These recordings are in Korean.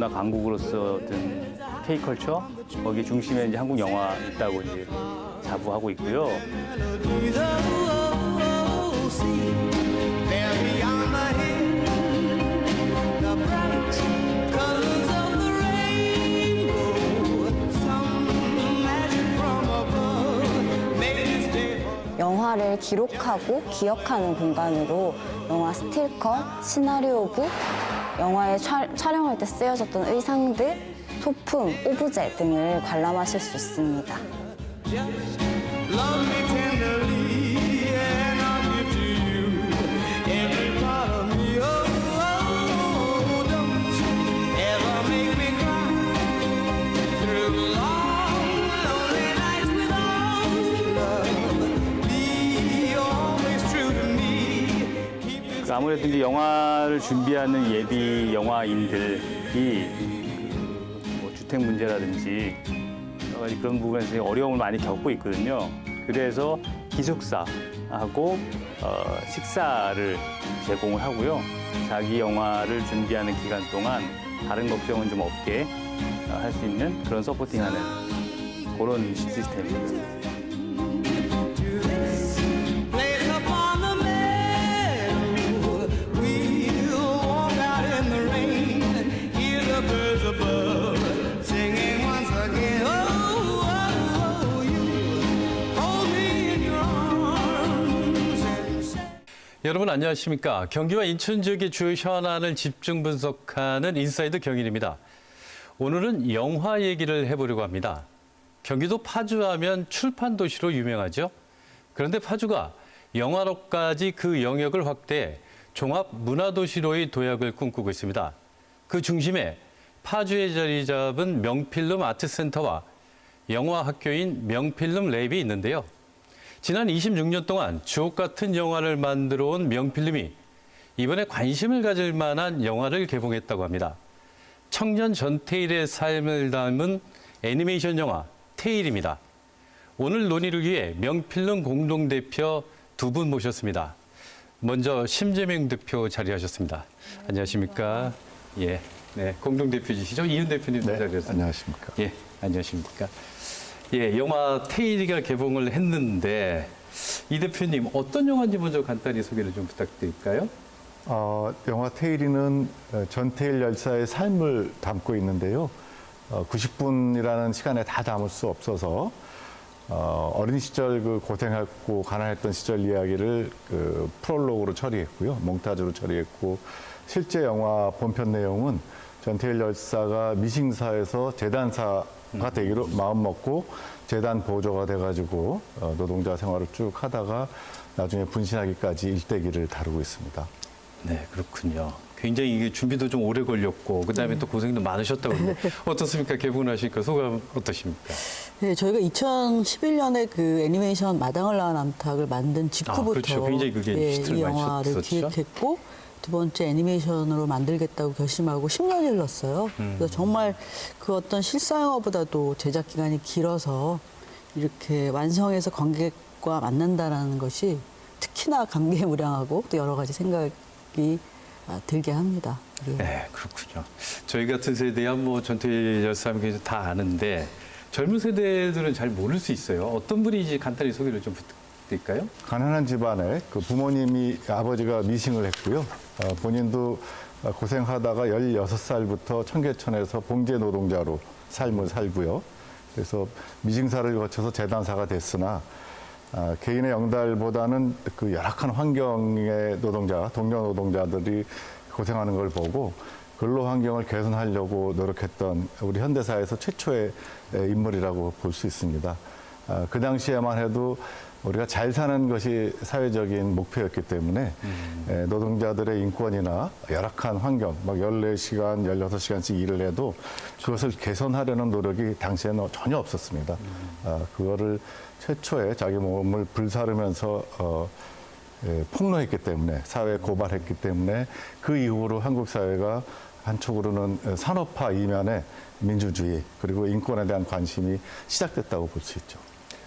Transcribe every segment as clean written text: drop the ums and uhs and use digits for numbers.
문화 강국으로서 어떤 K컬처 거기 중심에 이제 한국 영화 있다고 이제 자부하고 있고요. 영화를 기록하고 기억하는 공간으로 영화 스틸컷, 시나리오북, 영화에 촬영할 때 쓰여졌던 의상들, 소품, 오브제 등을 관람하실 수 있습니다. 아무래도 이제 영화를 준비하는 예비 영화인들이 뭐 주택 문제라든지 여러 가지 그런 부분에서 어려움을 많이 겪고 있거든요. 그래서 기숙사하고 식사를 제공을 하고요. 자기 영화를 준비하는 기간 동안 다른 걱정은 좀 없게 할 수 있는 그런 서포팅하는 그런 시스템입니다. 여러분 안녕하십니까? 경기와 인천 지역의 주요 현안을 집중 분석하는 인사이드 경인입니다. 오늘은 영화 얘기를 해보려고 합니다. 경기도 파주하면 출판 도시로 유명하죠. 그런데 파주가 영화로까지 그 영역을 확대해 종합 문화도시로의 도약을 꿈꾸고 있습니다. 그 중심에 파주에 자리 잡은 명필름 아트센터와 영화학교인 명필름 랩이 있는데요. 지난 26년 동안 주옥 같은 영화를 만들어 온 명필름이 이번에 관심을 가질 만한 영화를 개봉했다고 합니다. 청년 전태일의 삶을 담은 애니메이션 영화 테일입니다. 오늘 논의를 위해 명필름 공동대표 두 분 모셨습니다. 먼저 심재명 대표 자리하셨습니다. 안녕하십니까? 예, 네, 공동대표이시죠? 이윤 대표님 자리하셨습니다. 안녕하십니까? 예, 안녕하십니까? 예, 영화 테일이가 개봉을 했는데 이 대표님 어떤 영화인지 먼저 간단히 소개를 좀 부탁드릴까요? 영화 테일이는 전태일 열사의 삶을 담고 있는데요. 90분이라는 시간에 다 담을 수 없어서 어린 시절 그 고생하고 가난했던 시절 이야기를 그 프롤로그로 처리했고요. 몽타주로 처리했고 실제 영화 본편 내용은 전태일 열사가 미싱사에서 재단사가 되기로 마음먹고 재단 보조가 돼가지고 노동자 생활을 쭉 하다가 나중에 분신하기까지 일대기를 다루고 있습니다. 네, 그렇군요. 굉장히 이게 준비도 좀 오래 걸렸고 그다음에 또 고생도 많으셨다고 그러는데 어떻습니까? 개봉하시니까 소감 어떠십니까? 네, 저희가 2011년에 그 애니메이션 마당을 낳은 암탉을 만든 직후부터 그렇죠. 굉장히 그게 히트를 이 많이 영화를 쳤었죠. 기획했고 두 번째 애니메이션으로 만들겠다고 결심하고 10년이 흘렀어요. 그래서 정말 그 어떤 실사 영화보다도 제작 기간이 길어서 이렇게 완성해서 관객과 만난다라는 것이 특히나 감개무량하고 또 여러 가지 생각이 들게 합니다. 네, 그렇군요. 저희 같은 세대야 뭐 전태일 열사님께서 다 아는데 젊은 세대들은 잘 모를 수 있어요. 어떤 분인지 간단히 소개를 좀 부탁드릴까요? 가난한 집안에 그 부모님이 아버지가 미싱을 했고요. 본인도 고생하다가 16살부터 청계천에서 봉제 노동자로 삶을 살고요. 그래서 미싱사를 거쳐서 재단사가 됐으나 개인의 영달보다는 그 열악한 환경의 노동자, 동료 노동자들이 고생하는 걸 보고 근로 환경을 개선하려고 노력했던 우리 현대사에서 최초의 인물이라고 볼 수 있습니다. 그 당시에만 해도 우리가 잘 사는 것이 사회적인 목표였기 때문에 노동자들의 인권이나 열악한 환경, 막 14시간, 16시간씩 일을 해도 그것을 개선하려는 노력이 당시에는 전혀 없었습니다. 그거를 최초에 자기 몸을 불사르면서 폭로했기 때문에, 사회에 고발했기 때문에 그 이후로 한국 사회가 한쪽으로는 산업화 이면에 민주주의 그리고 인권에 대한 관심이 시작됐다고 볼 수 있죠.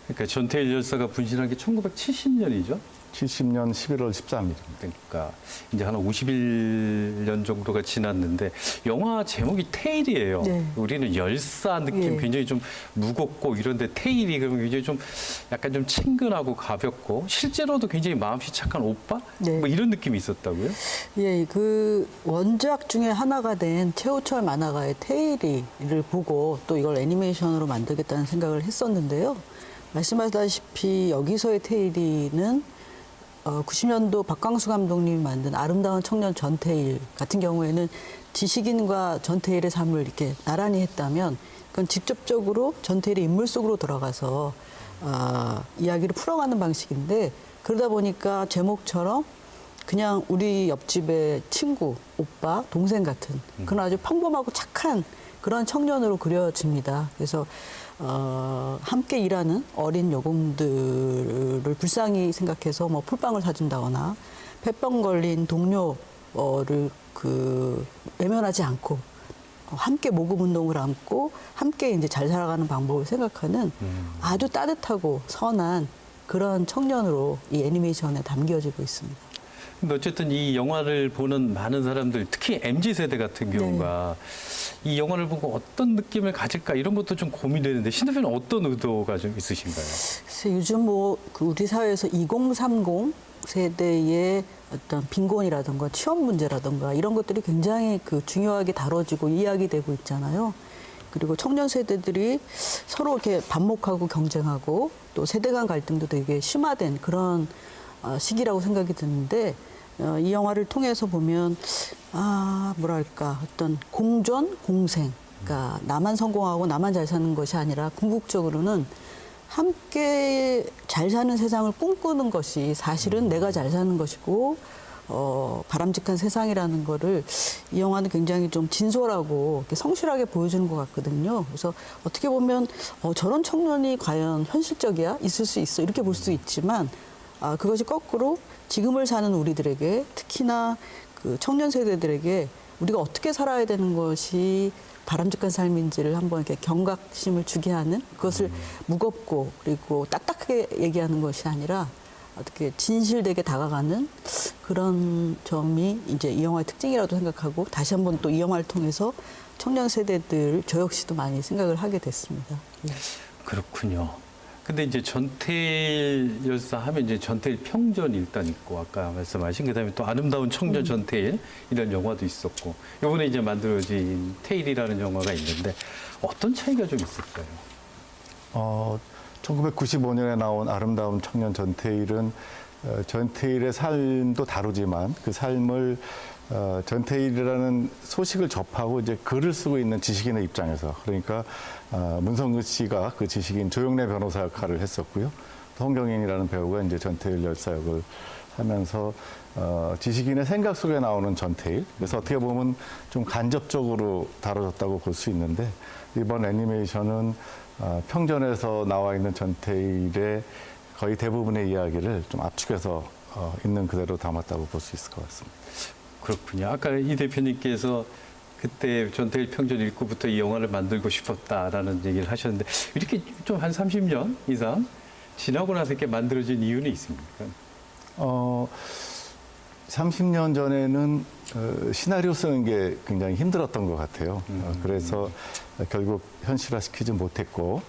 그러니까 전태일 열사가 분신한 게 1970년이죠? 70년 11월 13일. 그러니까 이제 한 51년 정도가 지났는데 영화 제목이 테일이에요. 네. 우리는 열사 느낌 예. 굉장히 좀 무겁고 이런데 테일이 그러면 굉장히 좀 약간 좀 친근하고 가볍고 실제로도 굉장히 마음씨 착한 오빠? 네. 뭐 이런 느낌이 있었다고요? 예, 그 원작 중에 하나가 된 최우철 만화가의 테일이를 보고 또 이걸 애니메이션으로 만들겠다는 생각을 했었는데요. 말씀하셨다시피 여기서의 테일이는 90년도 박광수 감독님이 만든 아름다운 청년 전태일 같은 경우에는 지식인과 전태일의 삶을 이렇게 나란히 했다면 그건 직접적으로 전태일의 인물 속으로 들어가서 이야기를 풀어가는 방식인데 그러다 보니까 제목처럼 그냥 우리 옆집의 친구, 오빠, 동생 같은 그런 아주 평범하고 착한 그런 청년으로 그려집니다. 그래서 함께 일하는 어린 여공들을 불쌍히 생각해서 뭐 풀빵을 사준다거나 폐병 걸린 동료를 외면하지 않고 함께 모금 운동을 안고 함께 이제 잘 살아가는 방법을 생각하는 아주 따뜻하고 선한 그런 청년으로 이 애니메이션에 담겨지고 있습니다. 근데 어쨌든 이 영화를 보는 많은 사람들, 특히 MZ세대 같은 경우가 이 영화를 보고 어떤 느낌을 가질까 이런 것도 좀 고민되는데 신 대표는 어떤 의도가 좀 있으신가요? 글쎄, 요즘 그 우리 사회에서 2030 세대의 어떤 빈곤이라든가 취업 문제라든가 이런 것들이 굉장히 중요하게 다뤄지고 이야기되고 있잖아요. 그리고 청년 세대들이 서로 이렇게 반목하고 경쟁하고 또 세대 간 갈등도 되게 심화된 그런 시기라고 생각이 드는데 이 영화를 통해서 보면 뭐랄까 어떤 공존, 공생, 그러니까 나만 성공하고 나만 잘 사는 것이 아니라 궁극적으로는 함께 잘 사는 세상을 꿈꾸는 것이 사실은 내가 잘 사는 것이고 바람직한 세상이라는 거를 이 영화는 굉장히 좀 진솔하고 이렇게 성실하게 보여주는 것 같거든요. 그래서 어떻게 보면 저런 청년이 과연 현실적이야? 있을 수 있어? 이렇게 볼 수 있지만 그것이 거꾸로 지금을 사는 우리들에게 특히나 그 청년 세대들에게 우리가 어떻게 살아야 되는 것이 바람직한 삶인지를 한번 이렇게 경각심을 주게 하는 그것을 무겁고 그리고 딱딱하게 얘기하는 것이 아니라 어떻게 진실되게 다가가는 그런 점이 이제 이 영화의 특징이라고 생각하고 다시 한번 또 이 영화를 통해서 청년 세대들 저 역시도 많이 생각을 하게 됐습니다. 그렇군요. 근데 이제 전태일 열사 하면 이제 전태일 평전이 일단 있고 아까 말씀하신 그다음에 또 아름다운 청년 전태일 이런 영화도 있었고 이번에 이제 만들어진 테일이라는 영화가 있는데 어떤 차이가 좀 있을까요? 1995년에 나온 아름다운 청년 전태일은 전태일의 삶도 다루지만 그 삶을 전태일이라는 소식을 접하고 이제 글을 쓰고 있는 지식인의 입장에서 그러니까 문성근 씨가 그 지식인 조영래 변호사 역할을 했었고요. 홍경인이라는 배우가 이제 전태일 열사 역을 하면서 지식인의 생각 속에 나오는 전태일. 그래서 어떻게 보면 좀 간접적으로 다뤄졌다고 볼 수 있는데 이번 애니메이션은 평전에서 나와 있는 전태일의 거의 대부분의 이야기를 좀 압축해서 있는 그대로 담았다고 볼 수 있을 것 같습니다. 그렇군요. 아까 이 대표님께서 그때 전태일 평전 읽고부터 이 영화를 만들고 싶었다라는 얘기를 하셨는데 이렇게 좀 한 30년 이상 지나고 나서 이렇게 만들어진 이유는 있습니까? 30년 전에는 시나리오 쓰는 게 굉장히 힘들었던 것 같아요. 그래서 결국 현실화시키지 못했고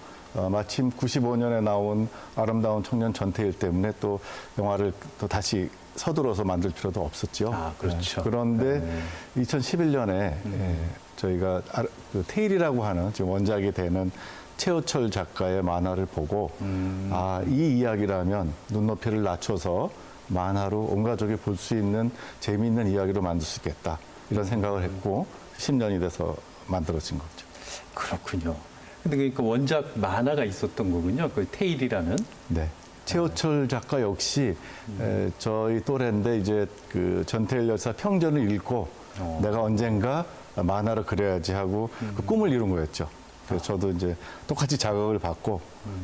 마침 95년에 나온 아름다운 청년 전태일 때문에 또 영화를 또 다시 서둘러서 만들 필요도 없었죠. 그렇죠. 그런데 2011년에 저희가 그 테일이라고 하는 지금 원작이 되는 최우철 작가의 만화를 보고 이 이야기라면 눈높이를 낮춰서 만화로 온 가족이 볼 수 있는 재미있는 이야기로 만들 수 있겠다 이런 생각을 했고 10년이 돼서 만들어진 거죠. 그렇군요. 근데 그러니까 원작 만화가 있었던 거군요. 그 테일이라는. 네. 최우철 작가 역시 저희 또래인데 이제 그 전태일 열사 평전을 읽고 내가 언젠가 만화를 그려야지 하고 그 꿈을 이룬 거였죠. 그래서 저도 이제 똑같이 자극을 받고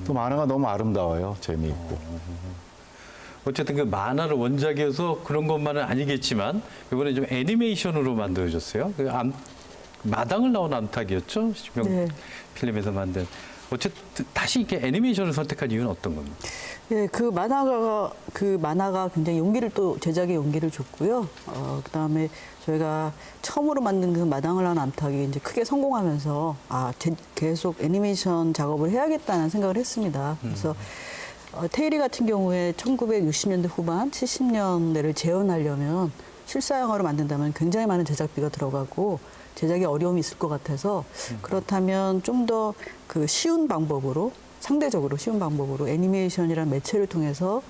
또 만화가 너무 아름다워요. 재미있고. 어쨌든 그 만화를 원작이어서 그런 것만은 아니겠지만 이번에 좀 애니메이션으로 만들어졌어요. 그 마당을 나온 암탉이었죠. 시명 네. 필름에서 만든. 어쨌든 다시 이렇게 애니메이션을 선택한 이유는 어떤 겁니까? 예, 그 만화가 굉장히 용기를 또 제작에 용기를 줬고요. 그다음에 저희가 처음으로 만든 그 마당을 한 암탉이 이제 크게 성공하면서 계속 애니메이션 작업을 해야겠다는 생각을 했습니다. 그래서 테일이 같은 경우에 1960년대 후반, 70년대를 재현하려면 실사 영화로 만든다면 굉장히 많은 제작비가 들어가고 제작에 어려움이 있을 것 같아서 그렇다면 좀 더 그 쉬운 방법으로 상대적으로 쉬운 방법으로 애니메이션이라는 매체를 통해서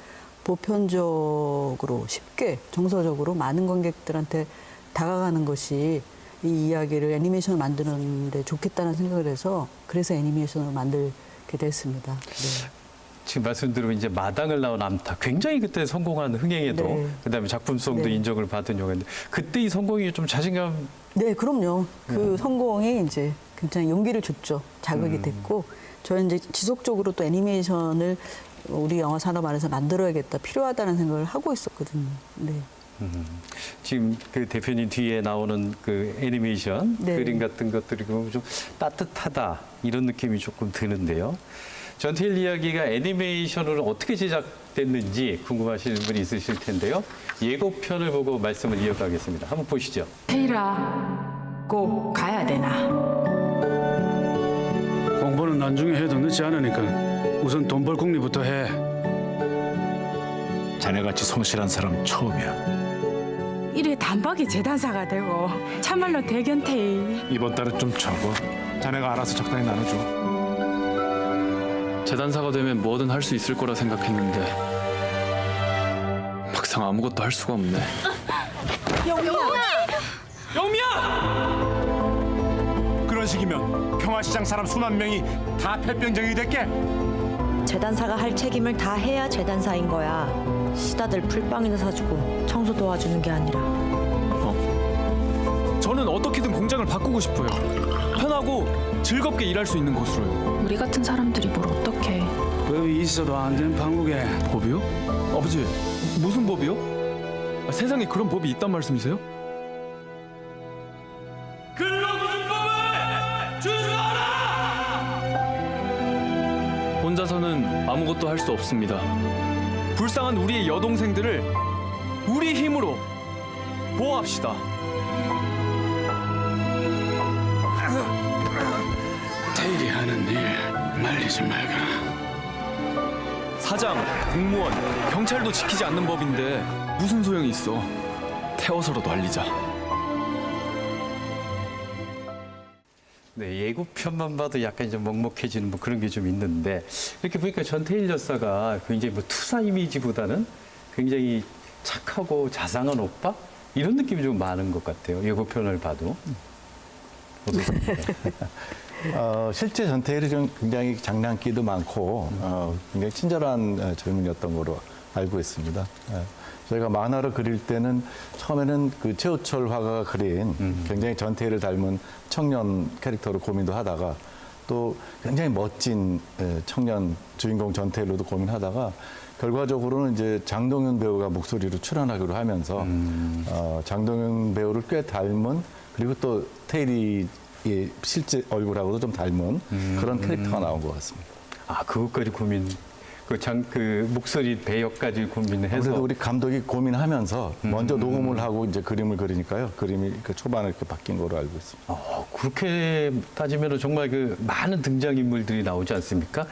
보편적으로 쉽게 정서적으로 많은 관객들한테 다가가는 것이 이 이야기를 애니메이션을 만드는 데 좋겠다는 생각을 해서 그래서 애니메이션을 만들게 됐습니다. 네. 지금 말씀드리면 이제 마당을 낳은 암탉 굉장히 그때 성공한 흥행에도 네. 그다음에 작품성도 네. 인정을 받은 영화인데 그때 이 성공이 좀 자신감 네, 그럼요. 그 성공이 이제 굉장히 용기를 줬죠. 자극이 됐고 저는 이제 지속적으로 또 애니메이션을 우리 영화 산업 안에서 만들어야겠다, 필요하다는 생각을 하고 있었거든요. 네. 지금 그 대표님 뒤에 나오는 그 애니메이션 네. 그림 같은 것들이 보면 좀 따뜻하다 이런 느낌이 조금 드는데요. 전태일 이야기가 애니메이션으로 어떻게 제작됐는지 궁금하시는 분이 있으실 텐데요. 예고편을 보고 말씀을 이어가겠습니다. 한번 보시죠. 태일아, 꼭 가야 되나? 공부는 나중에 해도 늦지 않으니까 우선 돈 벌 궁리부터 해. 자네같이 성실한 사람 처음이야. 이래 단박에 재단사가 되고 참말로 대견태일. 이번 달은 좀 적어. 자네가 알아서 적당히 나눠줘. 재단사가 되면 뭐든 할 수 있을 거라 생각했는데 막상 아무것도 할 수가 없네. 그런 식이면 평화시장 사람 수만 명이 다 폐병정이 됐게. 재단사가 할 책임을 다 해야 재단사인 거야. 시다들 풀빵이나 사주고 청소 도와주는 게 아니라. 저는 어떻게든 공장을 바꾸고 싶어요. 편하고 즐겁게 일할 수 있는 곳으로요. 우리 같은 사람들이 뭘 어떡해. 법이 있어도 안 되는 판국에 법이요? 아버지, 무슨 법이요? 세상에 그런 법이 있단 말씀이세요? 혼자서는 아무것도 할 수 없습니다. 불쌍한 우리의 여동생들을 우리 힘으로 보호합시다. 테일이 하는 일 말리지 말거라. 사장, 공무원, 경찰도 지키지 않는 법인데 무슨 소용이 있어. 태워서라도 알리자. 네, 예고편만 봐도 약간 좀 먹먹해지는 뭐 그런 게 좀 있는데 이렇게 보니까 전태일 여사가 굉장히 뭐 투사 이미지보다는 굉장히 착하고 자상한 오빠 이런 느낌이 좀 많은 것 같아요. 예고편을 봐도. 어떻습니까? 실제 전태일이 좀 굉장히 장난기도 많고 굉장히 친절한 젊은이였던 걸로 알고 있습니다. 저희가 만화를 그릴 때는 처음에는 그 최우철 화가가 그린 굉장히 전태일을 닮은 청년 캐릭터로 고민도 하다가 또 굉장히 멋진 청년 주인공 전태일로도 고민하다가 결과적으로는 이제 장동윤 배우가 목소리로 출연하기로 하면서 장동윤 배우를 꽤 닮은 그리고 또 테일이 실제 얼굴하고도 좀 닮은 그런 캐릭터가 나온 것 같습니다. 아, 그것까지 고민. 그 목소리 배역까지 고민을 해서. 그래도 우리 감독이 고민하면서 먼저 녹음을 하고 이제 그림을 그리니까요. 그림이 그 초반에 이렇게 바뀐 거로 알고 있습니다. 그렇게 따지면 정말 그 많은 등장인물들이 나오지 않습니까?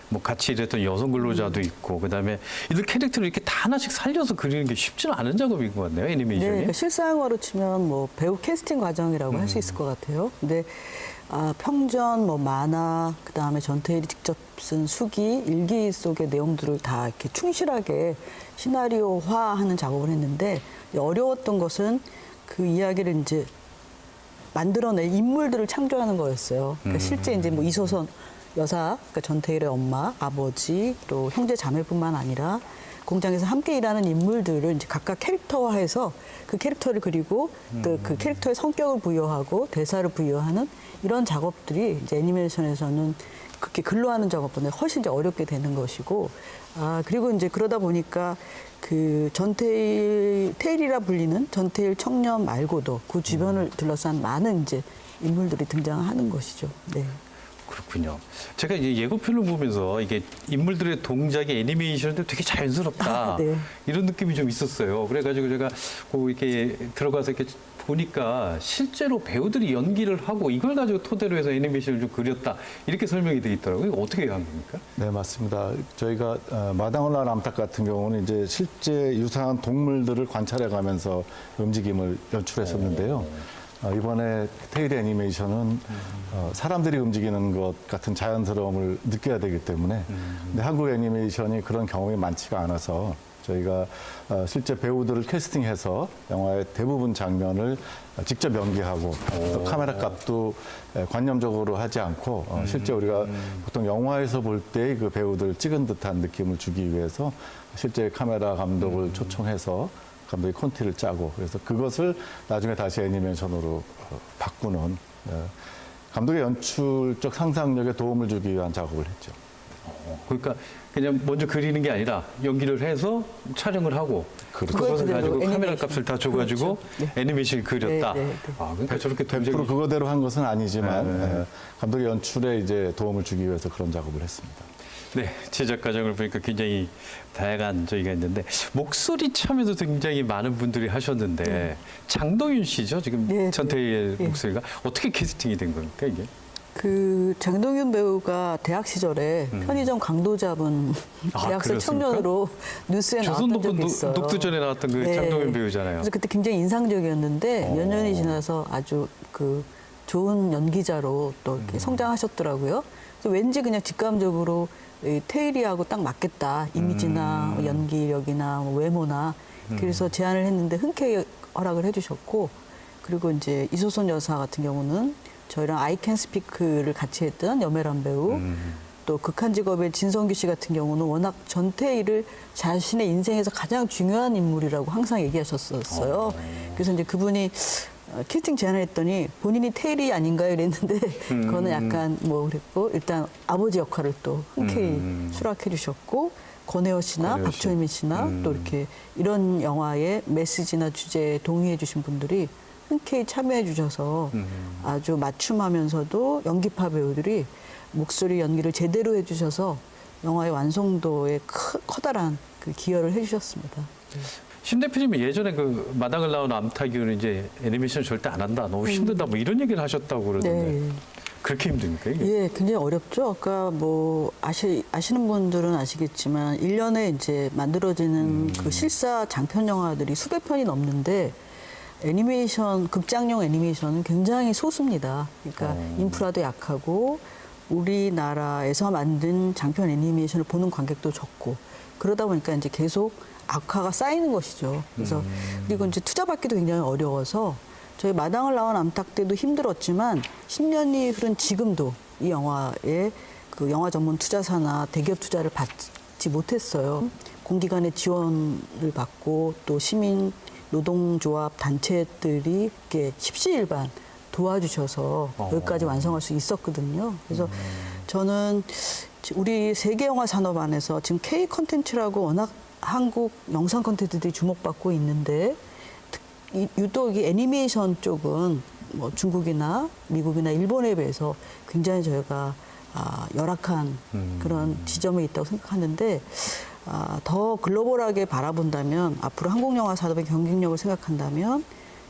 뭐 같이 일했던 여성 근로자도 있고, 그 다음에 이들 캐릭터를 이렇게 다 하나씩 살려서 그리는 게 쉽지는 않은 작업인 것 같네요, 애니메이션이. 네, 그러니까 실사 영화로 치면 뭐 배우 캐스팅 과정이라고 할 수 있을 것 같아요. 근데 평전, 뭐 만화, 그 다음에 전태일이 직접 쓴 수기, 일기 속의 내용들을 다 이렇게 충실하게 시나리오화하는 작업을 했는데 어려웠던 것은 그 이야기를 이제 만들어낼 인물들을 창조하는 거였어요. 그러니까 실제 이제 뭐 이소선 여사, 그러니까 전태일의 엄마, 아버지, 또 형제 자매뿐만 아니라 공장에서 함께 일하는 인물들을 이제 각각 캐릭터화해서 그 캐릭터를 그리고 또 그 캐릭터의 성격을 부여하고 대사를 부여하는 이런 작업들이 이제 애니메이션에서는 그렇게 글로 하는 작업보다 훨씬 이제 어렵게 되는 것이고, 그리고 이제 그러다 보니까 그 테일이라 불리는 전태일 청년 말고도 그 주변을 둘러싼 많은 이제 인물들이 등장하는 것이죠. 네. 그렇군요. 제가 이제 예고편을 보면서 이게 인물들의 동작이 애니메이션인데 되게 자연스럽다. 네. 이런 느낌이 좀 있었어요. 그래가지고 제가 꼭 이렇게 들어가서 이렇게 보니까 실제로 배우들이 연기를 하고 이걸 가지고 토대로 해서 애니메이션을 좀 그렸다. 이렇게 설명이 돼 있더라고요. 이거 어떻게 한 겁니까? 네, 맞습니다. 저희가 마당을 낳은 암탉 같은 경우는 이제 실제 유사한 동물들을 관찰해 가면서 움직임을 연출했었는데요. 이번에 테일 애니메이션은 사람들이 움직이는 것 같은 자연스러움을 느껴야 되기 때문에 근데 한국 애니메이션이 그런 경험이 많지가 않아서 저희가 실제 배우들을 캐스팅해서 영화의 대부분 장면을 직접 연기하고 또 카메라 값도 관념적으로 하지 않고 실제 우리가 보통 영화에서 볼 때 그 배우들 찍은 듯한 느낌을 주기 위해서 실제 카메라 감독을 초청해서 감독이 콘티를 짜고 그래서 그것을 나중에 다시 애니메이션으로 바꾸는 감독의 연출적 상상력에 도움을 주기 위한 작업을 했죠. 그러니까 그냥 먼저 그리는 게 아니라 연기를 해서 촬영을 하고 그것을 가지고 카메라 값을 다 줘가지고 그렇죠. 애니메이션을 그렸다. 네. 아, 그러니까 저렇게 100% 그거대로 한 것은 아니지만 감독의 연출에 이제 도움을 주기 위해서 그런 작업을 했습니다. 네, 제작 과정을 보니까 굉장히 다양한 저희가 있는데 목소리 참여도 굉장히 많은 분들이 하셨는데 장동윤 씨죠 지금 네, 전태일의 목소리가 어떻게 캐스팅이 된 겁니까 이게? 그 장동윤 배우가 대학 시절에 편의점 강도 잡은 대학생 청년으로 뉴스에 나왔던 적이 있어요. 녹두전에 나왔던 그 장동윤 배우잖아요. 그래서 그때 굉장히 인상적이었는데 몇 년이 지나서 아주 그 좋은 연기자로 또 이렇게 성장하셨더라고요. 그래서 왠지 그냥 직감적으로 이 테일이하고 딱 맞겠다. 이미지나 연기력이나 외모나. 그래서 제안을 했는데 흔쾌히 허락을 해주셨고 그리고 이제 이소선 여사 같은 경우는 저희랑 I Can Speak를 같이 했던 염혜란 배우 또 극한 직업의 진성규 씨 같은 경우는 워낙 전태일을 자신의 인생에서 가장 중요한 인물이라고 항상 얘기하셨었어요. 그래서 이제 그분이 캐스팅 제안을 했더니 본인이 테일이 아닌가요? 이랬는데 그거는 약간 뭐 그랬고 일단 아버지 역할을 또 흔쾌히 수락해 주셨고 권혜호 씨나 박철민 씨나 또 이렇게 이런 영화의 메시지나 주제에 동의해 주신 분들이 흔쾌히 참여해 주셔서 아주 맞춤하면서도 연기파 배우들이 목소리 연기를 제대로 해 주셔서 영화의 완성도에 커다란 그 기여를 해 주셨습니다. 심 대표님이 예전에 그 마당을 낳은 암탉이는 이제 애니메이션 절대 안 한다. 너무 힘들다. 뭐 이런 얘기를 하셨다고 그러던데. 네. 그렇게 힘듭니까 이게? 예, 굉장히 어렵죠. 아까 뭐 아시는 분들은 아시겠지만 1년에 이제 만들어지는 그 실사 장편 영화들이 수백 편이 넘는데 애니메이션, 극장용 애니메이션은 굉장히 소수입니다. 그러니까 인프라도 약하고 우리나라에서 만든 장편 애니메이션을 보는 관객도 적고 그러다 보니까 이제 계속 악화가 쌓이는 것이죠. 그래서 그리고 이제 투자받기도 굉장히 어려워서 저희 마당을 낳은 암탉 때도 힘들었지만 10년이 흐른 지금도 이 영화에 그 영화 전문 투자사나 대기업 투자를 받지 못했어요. 공기관의 지원을 받고 또 시민 노동조합 단체들이 이렇게 십시일반 도와주셔서 여기까지 완성할 수 있었거든요. 그래서 저는 우리 세계영화 산업 안에서 지금 K 콘텐츠라고 워낙 한국 영상 콘텐츠들이 주목받고 있는데 유독 이 애니메이션 쪽은 뭐 중국이나 미국이나 일본에 비해서 굉장히 저희가 열악한 그런 지점에 있다고 생각하는데 더 글로벌하게 바라본다면 앞으로 한국 영화 산업의 경쟁력을 생각한다면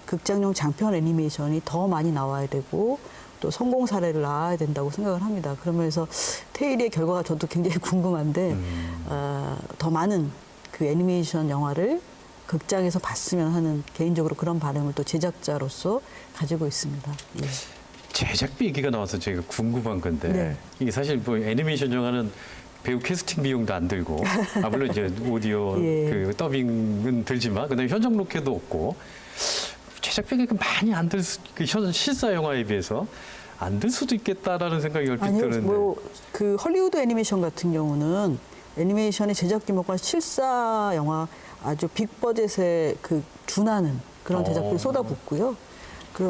극장용 장편 애니메이션이 더 많이 나와야 되고 또 성공 사례를 낳아야 된다고 생각을 합니다. 그러면서 테일의 결과가 저도 굉장히 궁금한데 더 많은 그 애니메이션 영화를 극장에서 봤으면 하는 개인적으로 그런 바람을 또 제작자로서 가지고 있습니다. 예. 제작비 얘기가 나와서 제가 궁금한 건데 이게 사실 뭐 애니메이션 영화는 배우 캐스팅 비용도 안 들고 물론 이제 오디오 그 더빙은 들지만 그다음에 현장 로케도 없고 제작비가 많이 안 들 그 실사 영화에 비해서 안 들 수도 있겠다라는 생각이 얼핏 드는데. 뭐 그 헐리우드 애니메이션 같은 경우는 애니메이션의 제작 규모가 실사 영화 아주 빅버젯에 그 준하는 그런 제작비를 쏟아붓고요.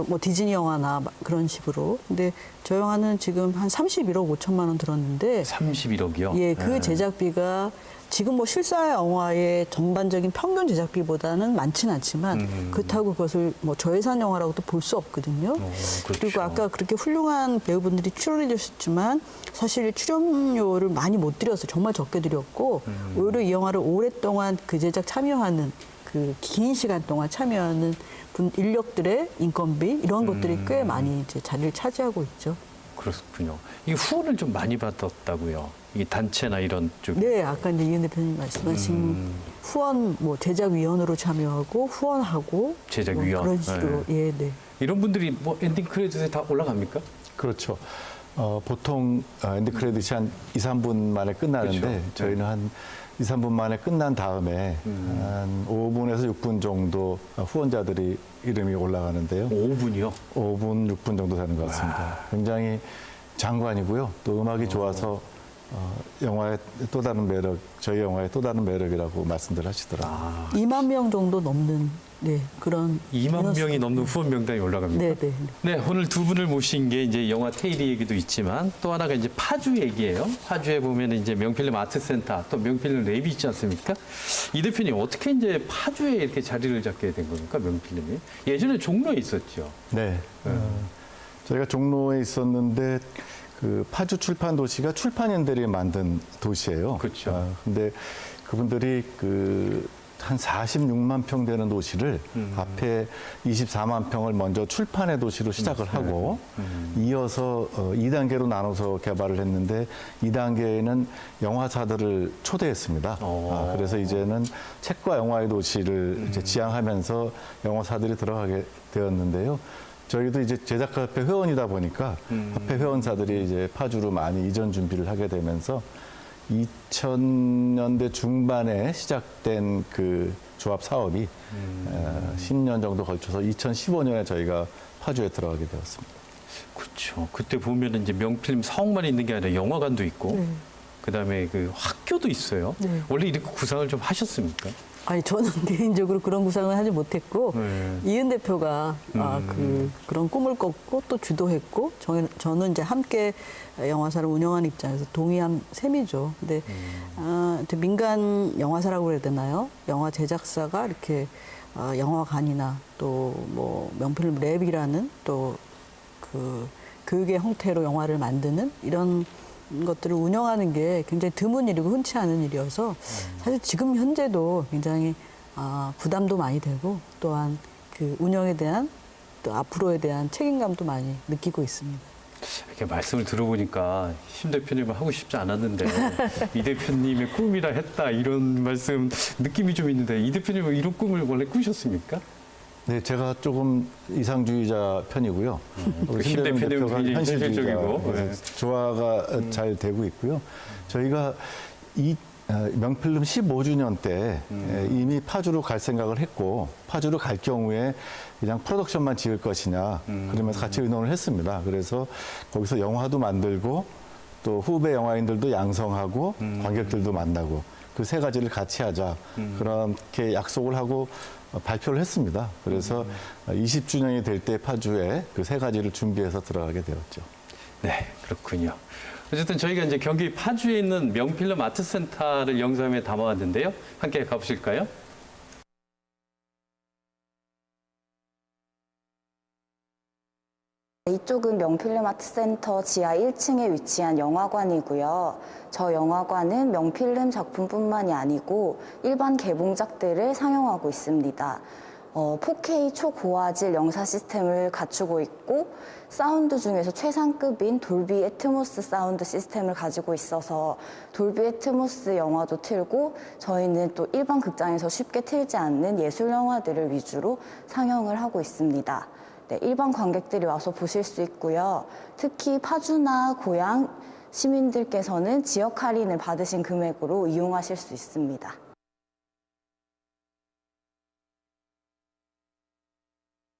뭐 디즈니 영화나 그런 식으로. 근데 저 영화는 지금 한 31억 5천만 원 들었는데 31억이요? 예, 그 제작비가 지금 뭐 실사 영화의 전반적인 평균 제작비보다는 많지는 않지만 그렇다고 그것을 뭐 저예산 영화라고도 볼 수 없거든요. 그렇죠. 그리고 아까 그렇게 훌륭한 배우분들이 출연해 주셨지만 사실 출연료를 많이 못 드려서 정말 적게 드렸고 오히려 이 영화를 오랫동안 그 제작 참여하는 그 긴 시간 동안 참여하는 인력들의 인건비 이런 것들이 꽤 많이 이제 자리를 차지하고 있죠. 그렇군요. 이게 후원을 좀 많이 받았다고요. 이 단체나 이런 쪽. 네, 아까 이제 이은 대표님 말씀하신 후원 뭐 제작위원으로 참여하고 후원하고 제작위원. 뭐 그런 식으로 예, 네. 이런 분들이 뭐 엔딩 크레딧에 다 올라갑니까? 그렇죠. 보통 엔드 크레딧이 한 2, 3분 만에 끝나는데 그렇죠. 저희는 한 2, 3분 만에 끝난 다음에 한 5분에서 6분 정도 후원자들이 이름이 올라가는데요. 5분이요? 5분, 6분 정도 되는 것 같습니다. 굉장히 장관이고요. 또 음악이 좋아서 영화의 또 다른 매력, 저희 영화의 또 다른 매력이라고 말씀들 하시더라고요. 2만 명 정도 넘는 네, 그런 2만 명이 넘는 후원 명단이 올라갑니다. 네, 네. 네, 오늘 두 분을 모신 게 이제 영화 테일이 얘기도 있지만 또 하나가 이제 파주 얘기예요. 파주에 보면 이제 명필름 아트센터 또 명필름 랩이 있지 않습니까? 이 대표님 어떻게 이제 파주에 이렇게 자리를 잡게 된 겁니까, 명필름이? 예전에 종로에 있었죠. 네. 저희가 종로에 있었는데 그 파주 출판 도시가 출판인들이 만든 도시예요. 그렇죠. 근데 그분들이 한 46만 평 되는 도시를 앞에 24만 평을 먼저 출판의 도시로 시작을 하고 이어서 2단계로 나눠서 개발을 했는데 2단계에는 영화사들을 초대했습니다. 그래서 이제는 책과 영화의 도시를 이제 지향하면서 영화사들이 들어가게 되었는데요. 저희도 이제 제작가협회 회원이다 보니까 협회 회원사들이 이제 파주로 많이 이전 준비를 하게 되면서 2000년대 중반에 시작된 그 조합 사업이 10년 정도 걸쳐서 2015년에 저희가 파주에 들어가게 되었습니다. 그렇죠. 그때 보면 이제 명필름 사옥만 있는 게 아니라 영화관도 있고, 그다음에 그 학교도 있어요. 네. 원래 이렇게 구상을 좀 하셨습니까? 아니 저는 개인적으로 그런 구상을 하지 못했고 이은 대표가 그런 꿈을 꿨고 또 주도했고 저는 이제 함께 영화사를 운영하는 입장에서 동의한 셈이죠. 근데 민간 영화사라고 그래야 되나요? 영화 제작사가 이렇게 영화관이나 또 뭐 명필름 랩이라는 또 그 교육의 형태로 영화를 만드는 이런 것들을 운영하는 게 굉장히 드문 일이고 흔치 않은 일이어서 사실 지금 현재도 굉장히 부담도 많이 되고 또한 그 운영에 대한 또 앞으로에 대한 책임감도 많이 느끼고 있습니다. 이렇게 말씀을 들어보니까 심 대표님은 하고 싶지 않았는데 이 대표님의 꿈이라 했다 이런 말씀 느낌이 좀 있는데 이 대표님은 이런 꿈을 원래 꾸셨습니까? 네, 제가 조금 이상주의자 편이고요. 심 대표님은 굉장히 현실적이고 조화가 잘 되고 있고요. 저희가 이 명필름 15주년 때 이미 파주로 갈 생각을 했고 파주로 갈 경우에 그냥 프로덕션만 지을 것이냐 그러면서 같이 의논을 했습니다. 그래서 거기서 영화도 만들고 또 후배 영화인들도 양성하고 관객들도 만나고 그 세 가지를 같이 하자 그렇게 약속을 하고 발표를 했습니다. 그래서 20주년이 될 때 파주에 그 세 가지를 준비해서 들어가게 되었죠. 네, 그렇군요. 어쨌든 저희가 이제 경기 파주에 있는 명필름 아트센터를 영상에 담아왔는데요. 함께 가보실까요? 이쪽은 명필름 아트센터 지하 1층에 위치한 영화관이고요. 저 영화관은 명필름 작품뿐만이 아니고 일반 개봉작들을 상영하고 있습니다. 4K 초고화질 영사 시스템을 갖추고 있고 사운드 중에서 최상급인 돌비 애트모스 사운드 시스템을 가지고 있어서 돌비 애트모스 영화도 틀고 저희는 또 일반 극장에서 쉽게 틀지 않는 예술 영화들을 위주로 상영을 하고 있습니다. 네, 일반 관객들이 와서 보실 수 있고요. 특히 파주나 고양 시민들께서는 지역 할인을 받으신 금액으로 이용하실 수 있습니다.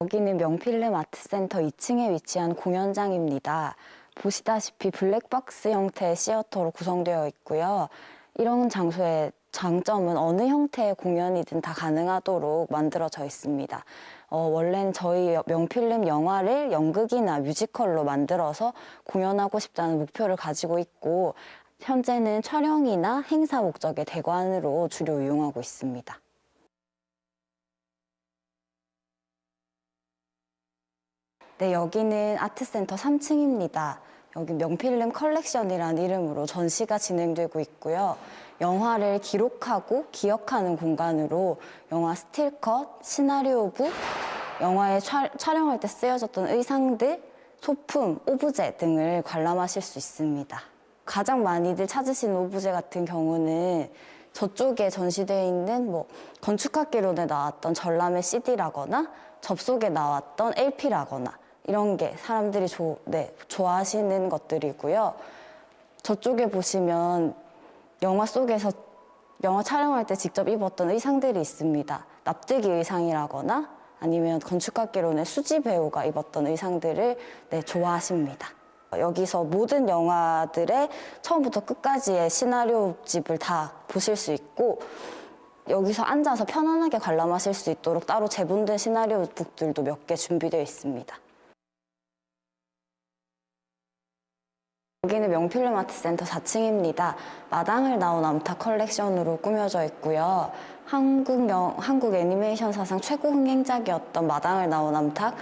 여기는 명필름 아트센터 2층에 위치한 공연장입니다. 보시다시피 블랙박스 형태의 시어터로 구성되어 있고요. 이런 장소에 장점은 어느 형태의 공연이든 다 가능하도록 만들어져 있습니다. 원래는 저희 명필름 영화를 연극이나 뮤지컬로 만들어서 공연하고 싶다는 목표를 가지고 있고, 현재는 촬영이나 행사 목적의 대관으로 주로 이용하고 있습니다. 네, 여기는 아트센터 3층입니다. 여기 명필름 컬렉션이라는 이름으로 전시가 진행되고 있고요. 영화를 기록하고 기억하는 공간으로 영화 스틸컷, 시나리오북, 영화에 촬영할 때 쓰여졌던 의상들, 소품, 오브제 등을 관람하실 수 있습니다. 가장 많이들 찾으시는 오브제 같은 경우는 저쪽에 전시되어 있는 건축학개론에 나왔던 전람회 CD라거나 접속에 나왔던 LP라거나 이런 게 사람들이 좋아하시는 것들이고요. 저쪽에 보시면 영화 속에서 영화 촬영할 때 직접 입었던 의상들이 있습니다. 납득이 의상이라거나 아니면 건축학개론의 수지 배우가 입었던 의상들을 좋아하십니다. 여기서 모든 영화들의 처음부터 끝까지의 시나리오집을 다 보실 수 있고, 여기서 앉아서 편안하게 관람하실 수 있도록 따로 재본된 시나리오북들도 몇 개 준비되어 있습니다. 여기는 명필름 아트센터 4층입니다. 마당을 나온 암탉 컬렉션으로 꾸며져 있고요. 한국 애니메이션 사상 최고 흥행작이었던 마당을 나온 암탉,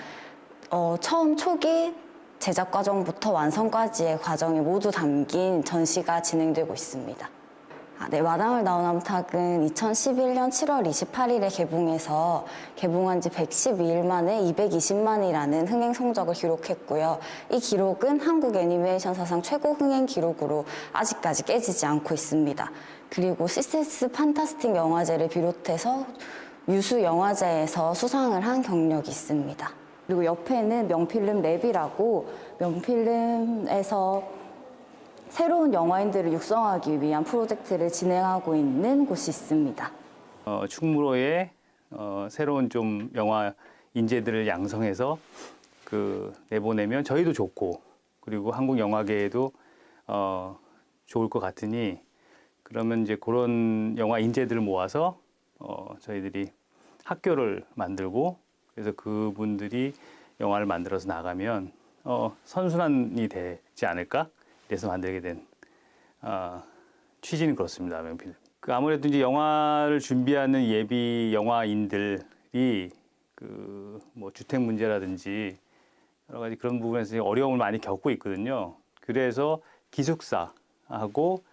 처음 초기 제작 과정부터 완성까지의 과정이 모두 담긴 전시가 진행되고 있습니다. 마당을 나온 암탉은 2011년 7월 28일에 개봉해서 개봉한 지 112일 만에 220만이라는 흥행 성적을 기록했고요. 이 기록은 한국 애니메이션 사상 최고 흥행 기록으로 아직까지 깨지지 않고 있습니다. 그리고 CCS 판타스틱 영화제를 비롯해서 유수 영화제에서 수상을 한 경력이 있습니다. 그리고 옆에는 명필름 랩이라고 명필름에서 새로운 영화인들을 육성하기 위한 프로젝트를 진행하고 있는 곳이 있습니다. 충무로에 새로운 좀 영화 인재들을 양성해서 내보내면 저희도 좋고, 그리고 한국 영화계에도 좋을 것 같으니, 그러면 이제 그런 영화 인재들을 모아서 저희들이 학교를 만들고, 그래서 그분들이 영화를 만들어서 나가면 선순환이 되지 않을까? 그래서 만들게 된 취지는 그렇습니다. 명필름. 아무래도 이제 영화를 준비하는 예비 영화인들이 주택 문제라든지 여러 가지 그런 부분에서 어려움을 많이 겪고 있거든요. 그래서 기숙사하고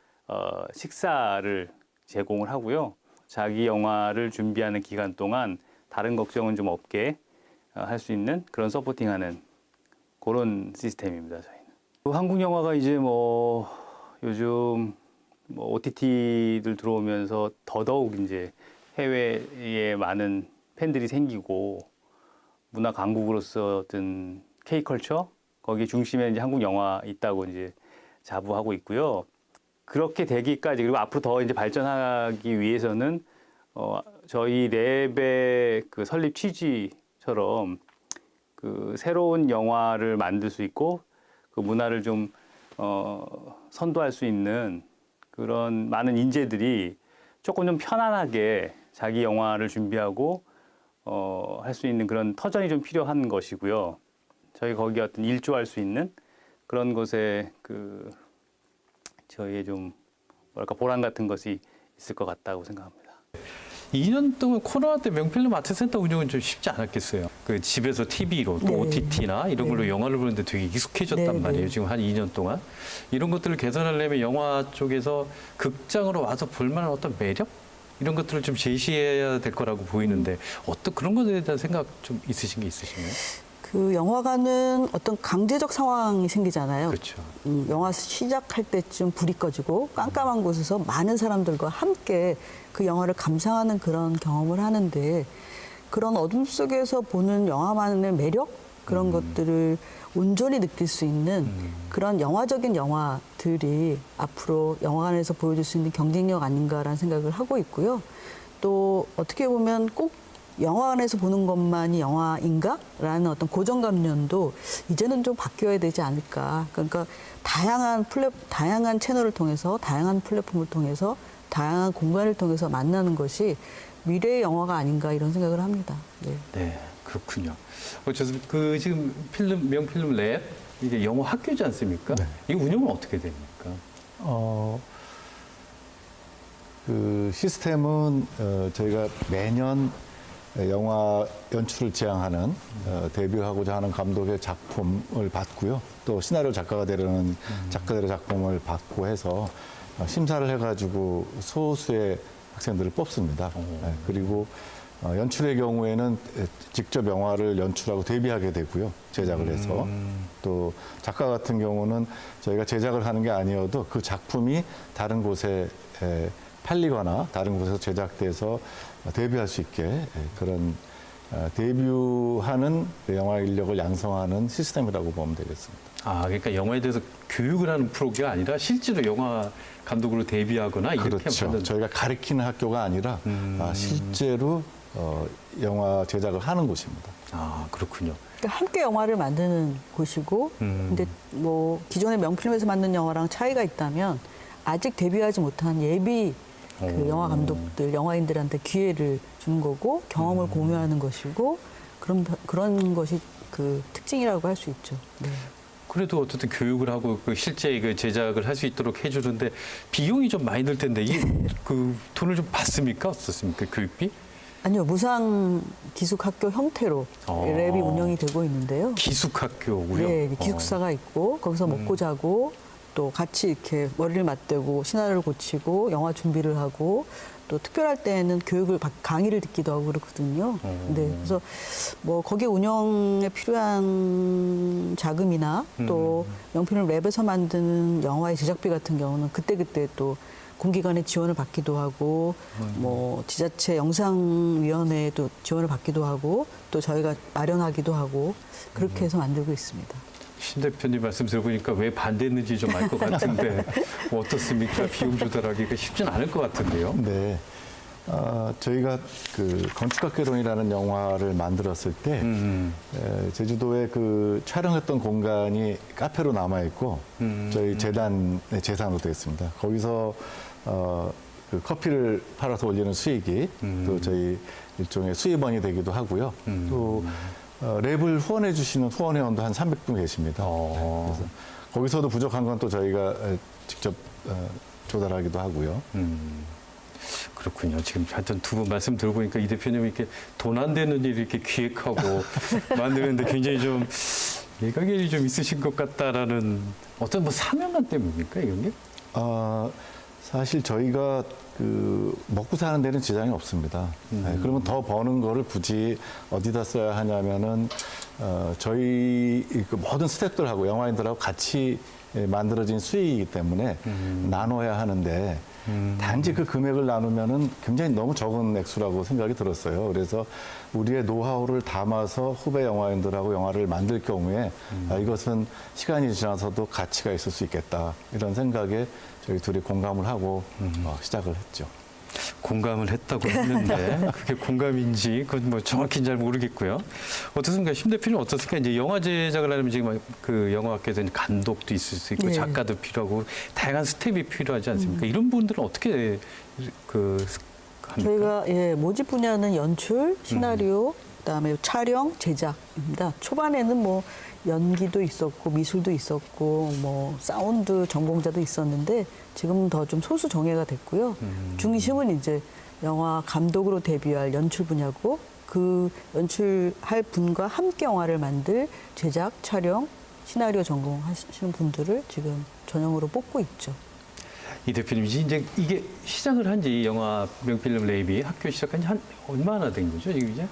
식사를 제공을 하고요. 자기 영화를 준비하는 기간 동안 다른 걱정은 좀 없게 할 수 있는 그런 서포팅하는 그런 시스템입니다. 저희는. 한국 영화가 이제 요즘 OTT들 들어오면서 더더욱 이제 해외에 많은 팬들이 생기고, 문화 강국으로서 어떤 K컬처 거기 중심에 이제 한국 영화 있다고 이제 자부하고 있고요. 그렇게 되기까지, 그리고 앞으로 더 이제 발전하기 위해서는 저희 랩의 설립 취지처럼 새로운 영화를 만들 수 있고 그 문화를 좀 선도할 수 있는 그런 많은 인재들이 조금 좀 편안하게 자기 영화를 준비하고 할 수 있는 그런 터전이 좀 필요한 것이고요. 저희 거기 어떤 일조할 수 있는 그런 곳에 저희의 좀 보람 같은 것이 있을 것 같다고 생각합니다. 2년 동안 코로나 때 명필름 아트센터 운영은 좀 쉽지 않았겠어요. 집에서 TV로 또 OTT나 이런 걸로 영화를 보는데 되게 익숙해졌단 말이에요. 지금 한 2년 동안. 이런 것들을 개선하려면 영화 쪽에서 극장으로 와서 볼 만한 어떤 매력? 이런 것들을 좀 제시해야 될 거라고 보이는데 그런 것에 대한 생각 좀 있으신 게 있으신가요? 영화관은 어떤 강제적 상황이 생기잖아요. 그렇죠. 영화 시작할 때쯤 불이 꺼지고 깜깜한 곳에서 많은 사람들과 함께 그 영화를 감상하는 그런 경험을 하는데, 그런 어둠 속에서 보는 영화만의 매력? 그런 것들을 온전히 느낄 수 있는 그런 영화적인 영화들이 앞으로 영화관에서 보여줄 수 있는 경쟁력 아닌가라는 생각을 하고 있고요. 또 어떻게 보면 꼭 영화관에서 보는 것만이 영화인가? 라는 어떤 고정관념도 이제는 좀 바뀌어야 되지 않을까. 그러니까 다양한 채널을 통해서, 다양한 플랫폼을 통해서 다양한 공간을 통해서 만나는 것이 미래의 영화가 아닌가 이런 생각을 합니다. 네. 네, 그렇군요. 어쨌든 그 지금 명필름 랩 이게 영화 학교지 않습니까? 네. 이 운영은 어떻게 됩니까? 그 시스템은 저희가 매년 영화 연출을 지향하는 데뷔하고자 하는 감독의 작품을 받고요. 또 시나리오 작가가 되려는 작가들의 작품을 받고 해서 심사를 해가지고 소수의 학생들을 뽑습니다. 네, 그리고 연출의 경우에는 직접 영화를 연출하고 데뷔하게 되고요. 제작을 해서. 또 작가 같은 경우는 저희가 제작을 하는 게 아니어도 그 작품이 다른 곳에 팔리거나 다른 곳에서 제작돼서 데뷔할 수 있게 그런 데뷔하는 영화 인력을 양성하는 시스템이라고 보면 되겠습니다. 아, 그러니까 영화에 대해서 교육을 하는 프로그램이 아니라 실제로 영화 감독으로 데뷔하거나 이렇게 그렇죠. 하는. 저희가 가르치는 학교가 아니라 실제로 영화 제작을 하는 곳입니다. 아, 그렇군요. 그러니까 함께 영화를 만드는 곳이고, 근데 뭐 기존의 명필름에서 만든 영화랑 차이가 있다면 아직 데뷔하지 못한 예비 그 영화 감독들, 영화인들한테 기회를 주는 거고 경험을 공유하는 것이고 그런 것이 그 특징이라고 할 수 있죠. 네. 그래도 어쨌든 교육을 하고 그 실제 그 제작을 할 수 있도록 해주는데 비용이 좀 많이 들 텐데 이 그 돈을 좀 받습니까? 어떻습니까? 교육비? 아니요, 무상 기숙학교 형태로 랩이 운영이 되고 있는데요. 기숙학교고요. 네, 기숙사가 있고 거기서 먹고 자고 또 같이 이렇게 머리를 맞대고 시나리오를 고치고 영화 준비를 하고 또 특별할 때는 교육을 강의를 듣기도 하고 그렇거든요. 네, 그래서 뭐 거기 운영에 필요한 자금이나 또 명필름 랩에서 만드는 영화의 제작비 같은 경우는 그때그때 또 공기관의 지원을 받기도 하고 뭐 지자체 영상위원회에도 지원을 받기도 하고 또 저희가 마련하기도 하고 그렇게 해서 만들고 있습니다. 신 대표님 말씀 들어보니까 왜 반대했는지 좀 알 것 같은데 뭐 어떻습니까? 비용 조달하기가 쉽진 않을 것 같은데요. 네. 저희가 그 건축학개론이라는 영화를 만들었을 때 제주도에 그 촬영했던 공간이 카페로 남아 있고 저희 재단의 재산으로 되어 있습니다. 거기서 그 커피를 팔아서 올리는 수익이 또 저희 일종의 수입원이 되기도 하고요. 또 랩을 후원해 주시는 후원회원도 한 300분 계십니다. 그래서 거기서도 부족한 건 또 저희가 직접 조달하기도 하고요. 그렇군요. 지금 하여튼 두 분 말씀 들어보니까 이 대표님이 이렇게 돈 안 되는 일 이렇게 기획하고 만드는데 굉장히 좀 일가견이 좀 있으신 것 같다라는 어떤 뭐 사명감 때문입니까 이런 게? 사실 저희가 그 먹고 사는 데는 지장이 없습니다. 네, 그러면 더 버는 거를 굳이 어디다 써야 하냐면은 저희 그 모든 스태프들하고 영화인들하고 같이 만들어진 수익이기 때문에 나눠야 하는데 단지 그 금액을 나누면은 굉장히 너무 적은 액수라고 생각이 들었어요. 그래서 우리의 노하우를 담아서 후배 영화인들하고 영화를 만들 경우에 이것은 시간이 지나서도 가치가 있을 수 있겠다 이런 생각에 저희 둘이 공감을 하고 시작을 했죠. 공감을 했다고 했는데 그게 공감인지 그건 뭐 정확히는 잘 모르겠고요. 어떻습니까? 심 대표님 어떻습니까? 이제 영화 제작을 하려면 지금 그 영화학교에서 감독도 있을 수 있고 네. 작가도 필요하고 다양한 스텝이 필요하지 않습니까? 이런 분들은 어떻게 그 합니까? 저희가 모집 분야는 연출, 시나리오, 그다음에 촬영, 제작입니다. 초반에는 뭐 연기도 있었고 미술도 있었고 뭐 사운드 전공자도 있었는데 지금은 더 좀 소수 정예가 됐고요. 중심은 이제 영화 감독으로 데뷔할 연출 분야고 그 연출할 분과 함께 영화를 만들 제작, 촬영, 시나리오 전공하시는 분들을 지금 전형으로 뽑고 있죠. 이 대표님 이제 이게 시작을 한 지 영화 명필름 랩이 학교 시작한 지 한 얼마나 된 거죠 지금 이제?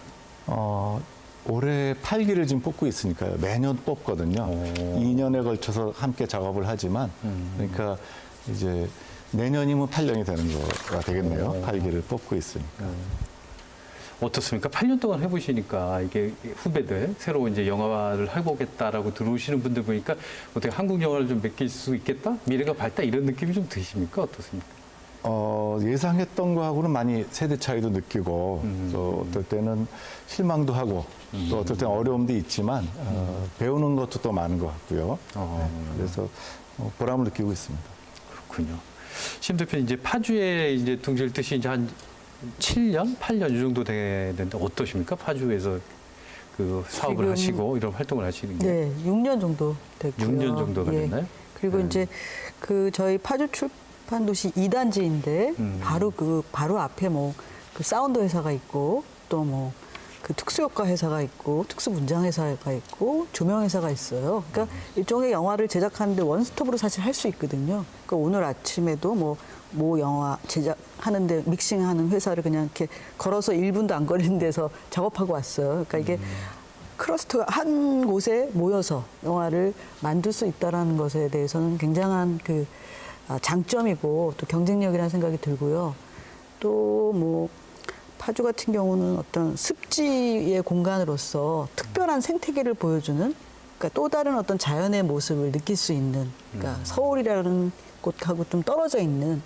올해 8기를 지금 뽑고 있으니까요. 매년 뽑거든요. 2년에 걸쳐서 함께 작업을 하지만 그러니까 이제 내년이면 8년이 되는 거가 되겠네요. 8기를 뽑고 있으니까. 어떻습니까? 8년 동안 해보시니까 이게 후배들 새로 이제 영화를 해보겠다라고 들어오시는 분들 보니까 어떻게 한국 영화를 좀 맡길 수 있겠다? 미래가 밝다 이런 느낌이 좀 드십니까? 어떻습니까? 예상했던 거하고는 많이 세대 차이도 느끼고 또 어떨 때는 실망도 하고 또 어떨 때는 어려움도 있지만 배우는 것도 또 많은 것 같고요. 네, 그래서 보람을 느끼고 있습니다. 그렇군요. 심 대표님 이제 파주에 이제 둥지를 뜨신 이제 한 7년, 8년 이 정도 되는데 어떠십니까? 파주에서 그 사업을 지금, 하시고 이런 활동을 하시는 게. 네, 6년 정도 됐고요. 6년 정도가 예. 됐나요? 그리고 이제 그 저희 파주 출판도시 2단지인데 바로 앞에 뭐 그 사운드 회사가 있고 또 뭐 그 특수효과 회사가 있고 특수문장 회사가 있고 조명 회사가 있어요. 그러니까 일종의 영화를 제작하는데 원스톱으로 사실 할 수 있거든요. 그러니까 오늘 아침에도 모 영화 제작하는데 믹싱하는 회사를 그냥 이렇게 걸어서 1분도 안 걸리는 데서 작업하고 왔어요. 그러니까 이게 클러스터가 한 곳에 모여서 영화를 만들 수 있다라는 것에 대해서는 굉장한 그 장점이고 또 경쟁력이라는 생각이 들고요. 또 뭐 파주 같은 경우는 어떤 습지의 공간으로서 특별한 생태계를 보여주는 그러니까 또 다른 어떤 자연의 모습을 느낄 수 있는 그러니까 서울이라는 곳하고 좀 떨어져 있는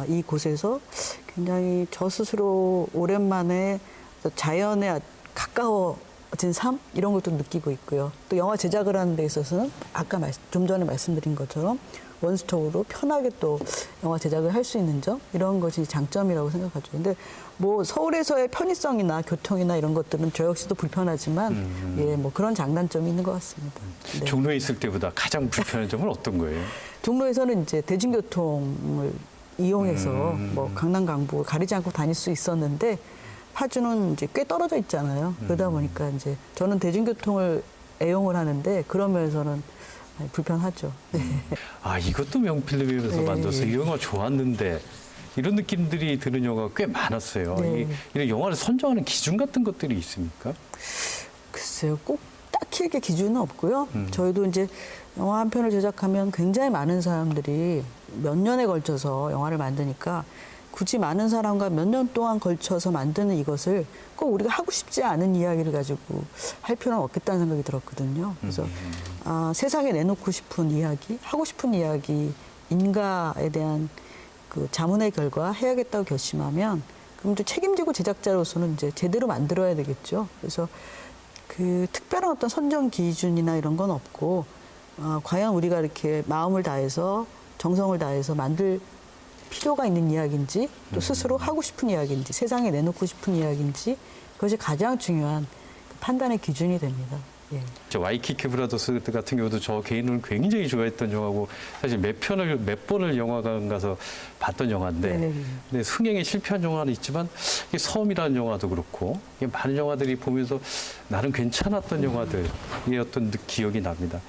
이 곳에서 굉장히 저 스스로 오랜만에 자연에 가까워진 삶 이런 것도 느끼고 있고요. 또 영화 제작을 하는 데 있어서는 아까 좀 전에 말씀드린 것처럼 원스톱으로 편하게 또 영화 제작을 할 수 있는 점 이런 것이 장점이라고 생각하죠. 근데 뭐 서울에서의 편의성이나 교통이나 이런 것들은 저 역시도 불편하지만 예, 뭐 그런 장단점이 있는 것 같습니다. 네. 종로에 있을 때보다 가장 불편한 점은 어떤 거예요? 종로에서는 이제 대중교통을 이용해서 뭐 강남 강북 가리지 않고 다닐 수 있었는데 파주는 이제 꽤 떨어져 있잖아요. 그러다 보니까 이제 저는 대중교통을 애용을 하는데 그러면서는 불편하죠. 네. 아, 이것도 명필름에서 네. 만들어서 이 영화 좋았는데 이런 느낌들이 드는 영화가 꽤 많았어요. 네. 이런 영화를 선정하는 기준 같은 것들이 있습니까? 글쎄요, 꼭 딱히 이렇게 기준은 없고요. 저희도 이제 영화 한 편을 제작하면 굉장히 많은 사람들이 몇 년에 걸쳐서 영화를 만드니까 굳이 많은 사람과 몇 년 동안 걸쳐서 만드는 이것을 꼭 우리가 하고 싶지 않은 이야기를 가지고 할 필요는 없겠다는 생각이 들었거든요. 그래서 세상에 내놓고 싶은 이야기, 하고 싶은 이야기인가에 대한 그 자문의 결과 해야겠다고 결심하면 그럼 또 책임지고 제작자로서는 이제 제대로 만들어야 되겠죠. 그래서 그 특별한 어떤 선정 기준이나 이런 건 없고 과연 우리가 이렇게 마음을 다해서 정성을 다해서 만들 필요가 있는 이야기인지 또 스스로 하고 싶은 이야기인지 세상에 내놓고 싶은 이야기인지 그것이 가장 중요한 판단의 기준이 됩니다. 예. 저 와이키키 브라더스 같은 경우도 저 개인은 굉장히 좋아했던 영화고 사실 몇 번을 영화관 가서 봤던 영화인데 네네. 근데 흥행에 실패한 영화는 있지만 이게 섬이라는 영화도 그렇고 이게 많은 영화들이 보면서 나름 괜찮았던 영화들의 어떤 기억이 납니다.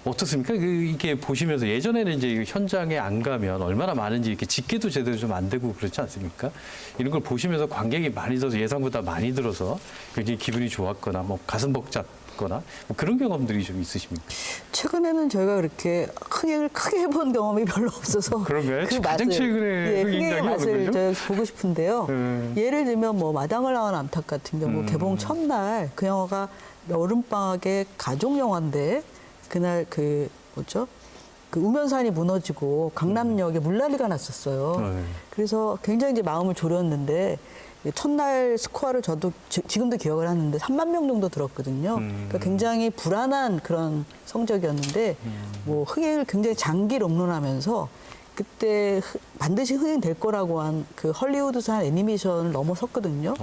어떻습니까? 이게 보시면서 예전에는 이제 현장에 안 가면 얼마나 많은지 이렇게 집계도 제대로 좀 안 되고 그렇지 않습니까? 이런 걸 보시면서 관객이 많이 들어서 예상보다 많이 들어서 굉장히 기분이 좋았거나 뭐 가슴 벅찼거나 뭐 그런 경험들이 좀 있으십니까? 최근에는 저희가 그렇게 흥행을 크게 해본 경험이 별로 없어서 그런가요? 그 가장 맛을, 최근에 흥행의 맛을 저희가 보고 싶은데요. 예를 들면 뭐 마당을 나온 암탉 같은 경우 개봉 첫날 그 영화가 여름방학의 가족 영화인데 그날 그 우면산이 무너지고 강남역에 물난리가 났었어요. 그래서 굉장히 이제 마음을 졸였는데 첫날 스코어를 저도 지금도 기억을 하는데 3만 명 정도 들었거든요. 그러니까 굉장히 불안한 그런 성적이었는데 뭐 흥행을 굉장히 장기 롱런하면서 그때 반드시 흥행될 거라고 한 그 헐리우드산 애니메이션을 넘어섰거든요.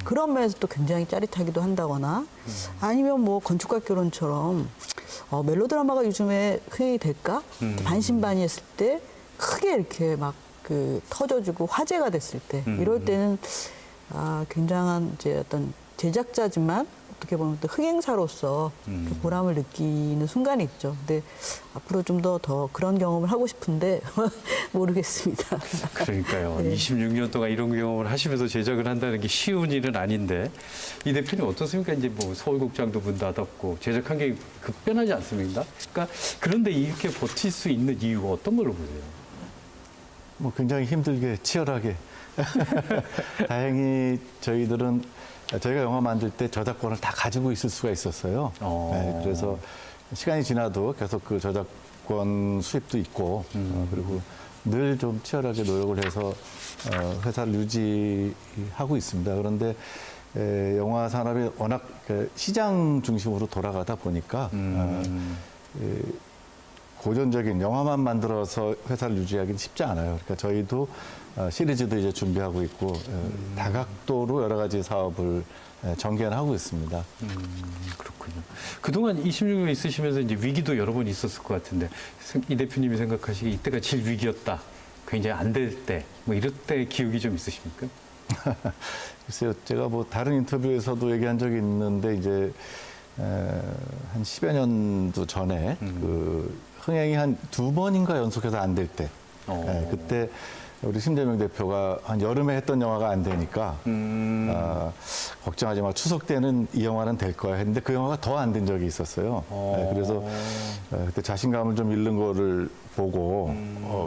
그런 면에서 또 굉장히 짜릿하기도 한다거나 아니면 뭐 건축가 결혼처럼 멜로드라마가 요즘에 흥행이 될까? 반신반의했을 때 크게 이렇게 막 그 터져주고 화제가 됐을 때 이럴 때는 굉장한 이제 어떤 제작자지만 어떻게 보면 또 흥행사로서 그 보람을 느끼는 순간이 있죠. 근데 앞으로 좀 더 그런 경험을 하고 싶은데 모르겠습니다. 그러니까요. 네. 26년 동안 이런 경험을 하시면서 제작을 한다는 게 쉬운 일은 아닌데 이 대표님 어떻습니까? 이제 뭐 서울국장도 문 닫았고 제작한 게 급변하지 않습니까? 그러니까 그런데 이렇게 버틸 수 있는 이유가 어떤 걸로 보세요? 뭐 굉장히 힘들게 치열하게 다행히 저희들은 저희가 영화 만들 때 저작권을 다 가지고 있을 수가 있었어요. 네, 그래서 시간이 지나도 계속 그 저작권 수입도 있고 그리고 늘 좀 치열하게 노력을 해서 회사를 유지하고 있습니다. 그런데 영화 산업이 워낙 시장 중심으로 돌아가다 보니까 고전적인 영화만 만들어서 회사를 유지하기는 쉽지 않아요. 그러니까 저희도 시리즈도 이제 준비하고 있고 다각도로 여러 가지 사업을 전개하고 있습니다. 그렇군요. 그동안 26년 있으시면서 이제 위기도 여러 번 있었을 것 같은데 이 대표님이 생각하시기에 이때가 제일 위기였다. 굉장히 안 될 때, 뭐 이럴 때 기억이 좀 있으십니까? 글쎄요, 제가 뭐 다른 인터뷰에서도 얘기한 적이 있는데 이제 한 10여 년도 전에 그 흥행이 한 2번인가 연속해서 안 될 때, 그때 우리 심재명 대표가 한 여름에 했던 영화가 안 되니까 걱정하지 마, 추석 때는 이 영화는 될 거야 했는데 그 영화가 더 안 된 적이 있었어요. 그래서 그때 자신감을 좀 잃는 거를 보고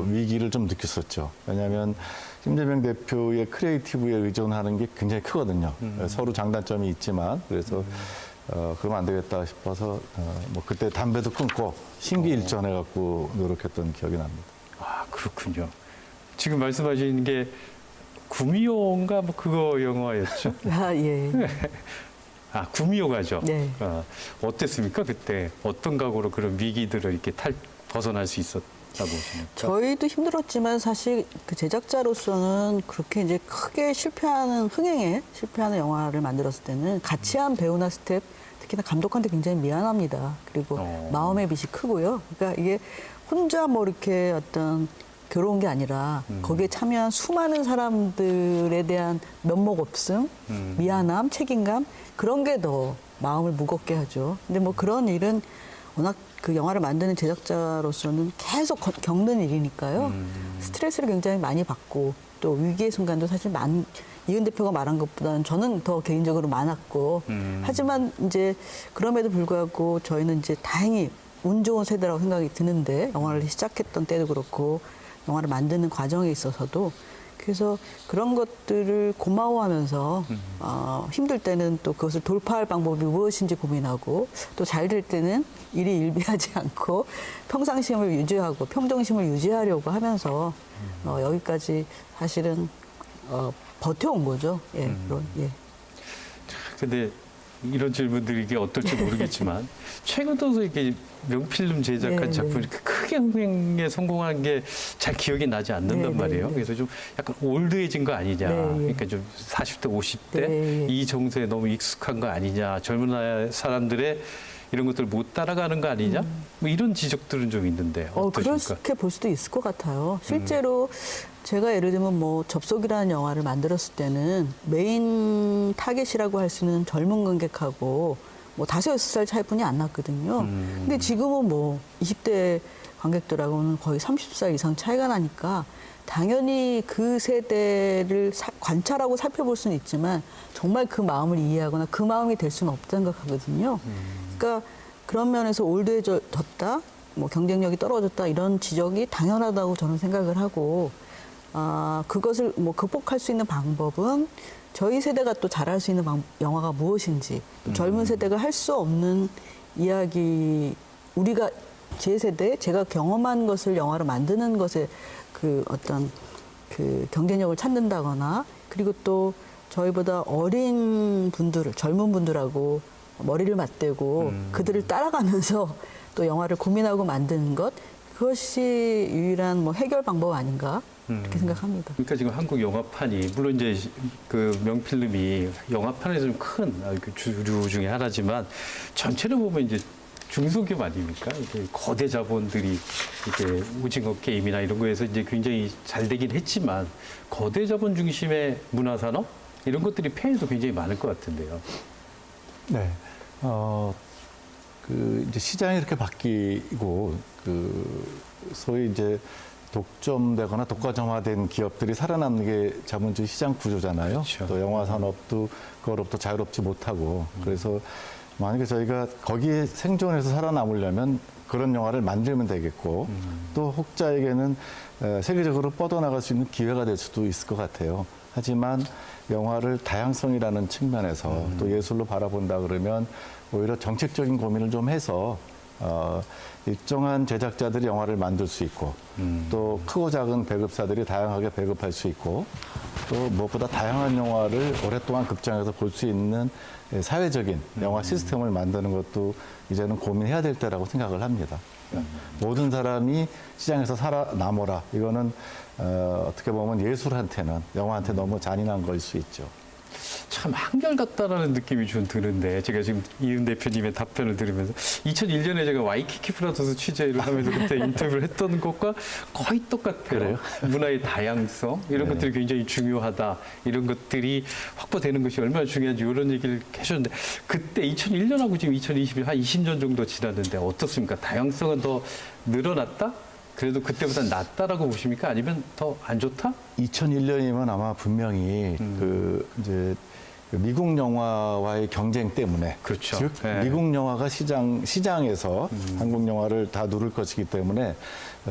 위기를 좀 느꼈었죠. 왜냐하면 심재명 대표의 크리에이티브에 의존하는 게 굉장히 크거든요. 서로 장단점이 있지만 그래서 그러면 안 되겠다 싶어서 뭐 그때 담배도 끊고 심기일전해 갖고 노력했던 기억이 납니다. 아, 그렇군요. 지금 말씀하신 게 구미호인가 뭐 그거 영화였죠? 아, 예. 아, 구미호가죠? 네. 어땠습니까? 그때 어떤 각오로 그런 위기들을 이렇게 벗어날 수 있었다고 보십니까? 저희도 힘들었지만 사실 그 제작자로서는 그렇게 이제 크게 흥행에 실패하는 영화를 만들었을 때는 같이 한 배우나 스텝, 특히나 감독한테 굉장히 미안합니다. 그리고 마음의 빚이 크고요. 그러니까 이게 혼자 뭐 이렇게 어떤 괴로운 게 아니라 거기에 참여한 수많은 사람들에 대한 면목 없음, 미안함, 책임감 그런 게 더 마음을 무겁게 하죠. 근데 뭐 그런 일은 워낙 그 영화를 만드는 제작자로서는 계속 겪는 일이니까요. 스트레스를 굉장히 많이 받고 또 위기의 순간도 사실 이은 대표가 말한 것보다는 저는 더 개인적으로 많았고 하지만 이제 그럼에도 불구하고 저희는 이제 다행히 운 좋은 세대라고 생각이 드는데 영화를 시작했던 때도 그렇고 영화를 만드는 과정에 있어서도 그래서 그런 것들을 고마워하면서 힘들 때는 또 그것을 돌파할 방법이 무엇인지 고민하고 또 잘 될 때는 일이 일비하지 않고 평상심을 유지하고 평정심을 유지하려고 하면서 여기까지 사실은 버텨온 거죠. 예, 그런 예. 근데 이런 질문들이 이게 어떨지 모르겠지만 최근 들어서 이렇게 명필름 제작한 작품이 이렇게 크게 흥행에 성공한 게 잘 기억이 나지 않는단 말이에요. 그래서 좀 약간 올드해진 거 아니냐. 그러니까 좀 40대, 50대 이 정서에 너무 익숙한 거 아니냐. 젊은 사람들의 이런 것들을 못 따라가는 거 아니냐? 뭐 이런 지적들은 좀 있는데 어떠십니까? 그렇게 볼 수도 있을 것 같아요. 실제로 제가 예를 들면 뭐 접속이라는 영화를 만들었을 때는 메인 타겟이라고 할 수 있는 젊은 관객하고 뭐 5-6살 차이뿐이 안 났거든요. 근데 지금은 뭐 20대 관객들하고는 거의 30살 이상 차이가 나니까 당연히 그 세대를 관찰하고 살펴볼 수는 있지만 정말 그 마음을 이해하거나 그 마음이 될 수는 없다는 생각하거든요. 그러니까 그런 면에서 올드해졌다, 뭐 경쟁력이 떨어졌다 이런 지적이 당연하다고 저는 생각을 하고 그것을 뭐 극복할 수 있는 방법은 저희 세대가 또 잘할 수 있는 영화가 무엇인지 또 젊은 세대가 할 수 없는 이야기 우리가 제 세대 제가 경험한 것을 영화로 만드는 것에 그 어떤 그 경쟁력을 찾는다거나 그리고 또 저희보다 어린 분들을 젊은 분들하고 머리를 맞대고 그들을 따라가면서 또 영화를 고민하고 만드는 것 그것이 유일한 뭐 해결 방법 아닌가 그렇게 생각합니다. 그러니까 지금 한국 영화판이 물론 이제 그 명필름이 영화판에서 좀 큰 주류 중에 하나지만 전체를 보면 이제 중소기업 아닙니까? 이제 거대 자본들이 이제 오징어 게임이나 이런 거에서 이제 굉장히 잘 되긴 했지만 거대 자본 중심의 문화산업 이런 것들이 폐해도 굉장히 많을 것 같은데요. 네. 그 이제 시장이 이렇게 바뀌고 그 소위 이제 독점되거나 독과점화된 기업들이 살아남는 게 자본주의 시장 구조잖아요. 그렇죠. 또 영화 산업도 그거로부터 자유롭지 못하고 그래서 만약에 저희가 거기에 생존해서 살아남으려면 그런 영화를 만들면 되겠고 또 혹자에게는 세계적으로 뻗어나갈 수 있는 기회가 될 수도 있을 것 같아요. 하지만 영화를 다양성이라는 측면에서 또 예술로 바라본다 그러면 오히려 정책적인 고민을 좀 해서 일정한 제작자들이 영화를 만들 수 있고 또 크고 작은 배급사들이 다양하게 배급할 수 있고 또 무엇보다 다양한 영화를 오랫동안 극장에서 볼 수 있는 사회적인 영화 시스템을 만드는 것도 이제는 고민해야 될 때라고 생각을 합니다. 모든 사람이 시장에서 살아남아라. 이거는 어떻게 보면 예술한테는 영화한테 너무 잔인한 걸 수 있죠. 참 한결같다라는 느낌이 좀 드는데 제가 지금 이은 대표님의 답변을 들으면서 2001년에 제가 와이키키 프라더스 취재를 하면서 그때 인터뷰를 했던 것과 거의 똑같아요. 그래요? 문화의 다양성 이런 것들이 굉장히 중요하다. 이런 것들이 확보되는 것이 얼마나 중요한지 이런 얘기를 해주셨는데 그때 2001년하고 지금 2021, 한 20년 정도 지났는데 어떻습니까? 다양성은 더 늘어났다? 그래도 그때보다 낫다라고 보십니까? 아니면 더 안 좋다? 2001년이면 아마 분명히 이제 미국 영화와의 경쟁 때문에 그렇죠. 즉 네. 미국 영화가 시장에서 한국 영화를 다 누를 것이기 때문에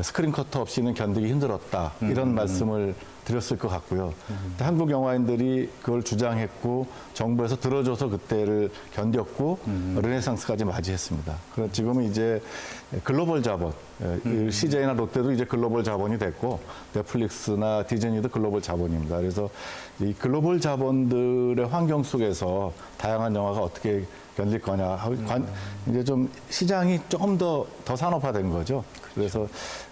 스크린 커터 없이는 견디기 힘들었다 이런 말씀을 드렸을 것 같고요. 한국 영화인들이 그걸 주장했고 정부에서 들어줘서 그때를 견뎠고 르네상스까지 맞이했습니다. 그래서 지금은 이제 글로벌 자본, CJ나 롯데도 이제 글로벌 자본이 됐고 넷플릭스나 디즈니도 글로벌 자본입니다. 그래서 이 글로벌 자본들의 환경 속에서 다양한 영화가 어떻게 견딜 거냐. 이제 좀 시장이 조금 더 산업화된 거죠. 그래서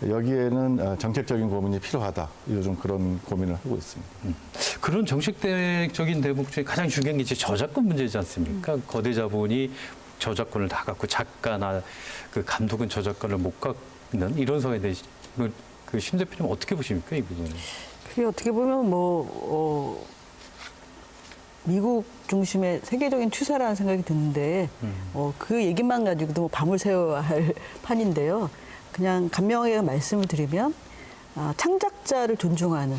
여기에는 정책적인 고민이 필요하다. 요즘 그런 고민을 하고 있습니다. 그런 정책적인 대목 중에 가장 중요한 게 이제 저작권 문제지 않습니까? 거대 자본이 저작권을 다 갖고 작가나 그 감독은 저작권을 못 갖는 이런 상황에 대해서 그 심 대표님 어떻게 보십니까? 이 부분은? 그게 어떻게 보면 미국 중심의 세계적인 추세라는 생각이 드는데 그 얘기만 가지고도 밤을 새워야 할 판인데요. 그냥 간명하게 말씀을 드리면 창작자를 존중하는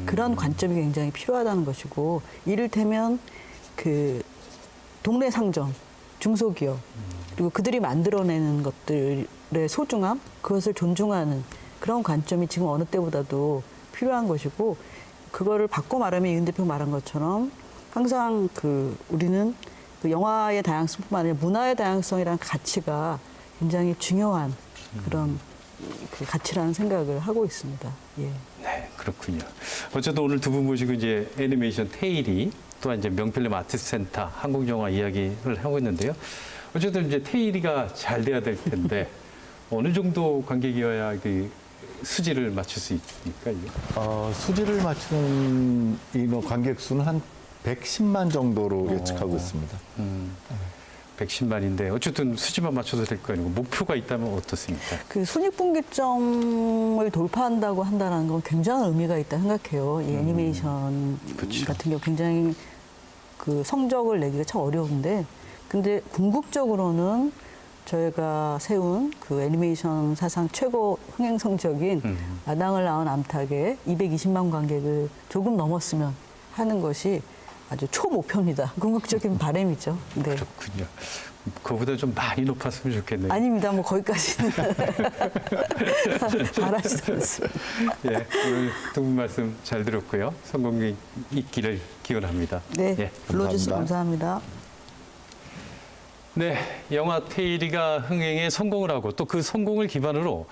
그런 관점이 굉장히 필요하다는 것이고 이를테면 그 동네 상점, 중소기업 그리고 그들이 만들어내는 것들의 소중함 그것을 존중하는 그런 관점이 지금 어느 때보다도 필요한 것이고 그거를 바꿔 말하면 이은 대표 말한 것처럼 항상 우리는 그 영화의 다양성뿐만 아니라 문화의 다양성이라는 가치가 굉장히 중요한 그런 그 가치라는 생각을 하고 있습니다. 예. 네, 그렇군요. 어쨌든 오늘 두 분 모시고 이제 애니메이션 테일이 또한 이제 명필름 아트센터 한국 영화 이야기를 하고 있는데요. 어쨌든 이제 테일이가 잘 돼야 될 텐데 어느 정도 관객이어야 그 수지를 맞출 수 있습니까? 이게? 수지를 맞추는 관객 수는 한 110만 정도로 예측하고 있습니다. 110만인데 어쨌든 수지만 맞춰도 될 거 아니고 목표가 있다면 어떻습니까? 그 손익분기점을 돌파한다고 한다는 건 굉장한 의미가 있다 생각해요. 이 애니메이션 그렇죠. 같은 경우 굉장히 그 성적을 내기가 참 어려운데 근데 궁극적으로는 저희가 세운 그 애니메이션 사상 최고 흥행 성적인 마당을 낳은 암탉에 220만 관객을 조금 넘었으면 하는 것이 아주 초목표입니다. 궁극적인 바람이죠. 네. 그렇군요. 그거보다 좀 많이 높았으면 좋겠네요. 아닙니다. 뭐 거기까지는 바라지도 않습니다. 예, 오늘 두 분 말씀 잘 들었고요. 성공이 있기를 기원합니다. 네, 예, 불러주셔서 감사합니다. 네, 영화 테일이가 흥행에 성공을 하고 또 그 성공을 기반으로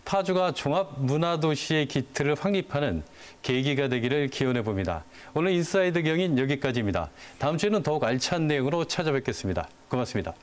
파주가 종합문화도시의 기틀을 확립하는 계기가 되기를 기원해 봅니다. 오늘 인사이드 경인 여기까지입니다. 다음 주에는 더욱 알찬 내용으로 찾아뵙겠습니다. 고맙습니다.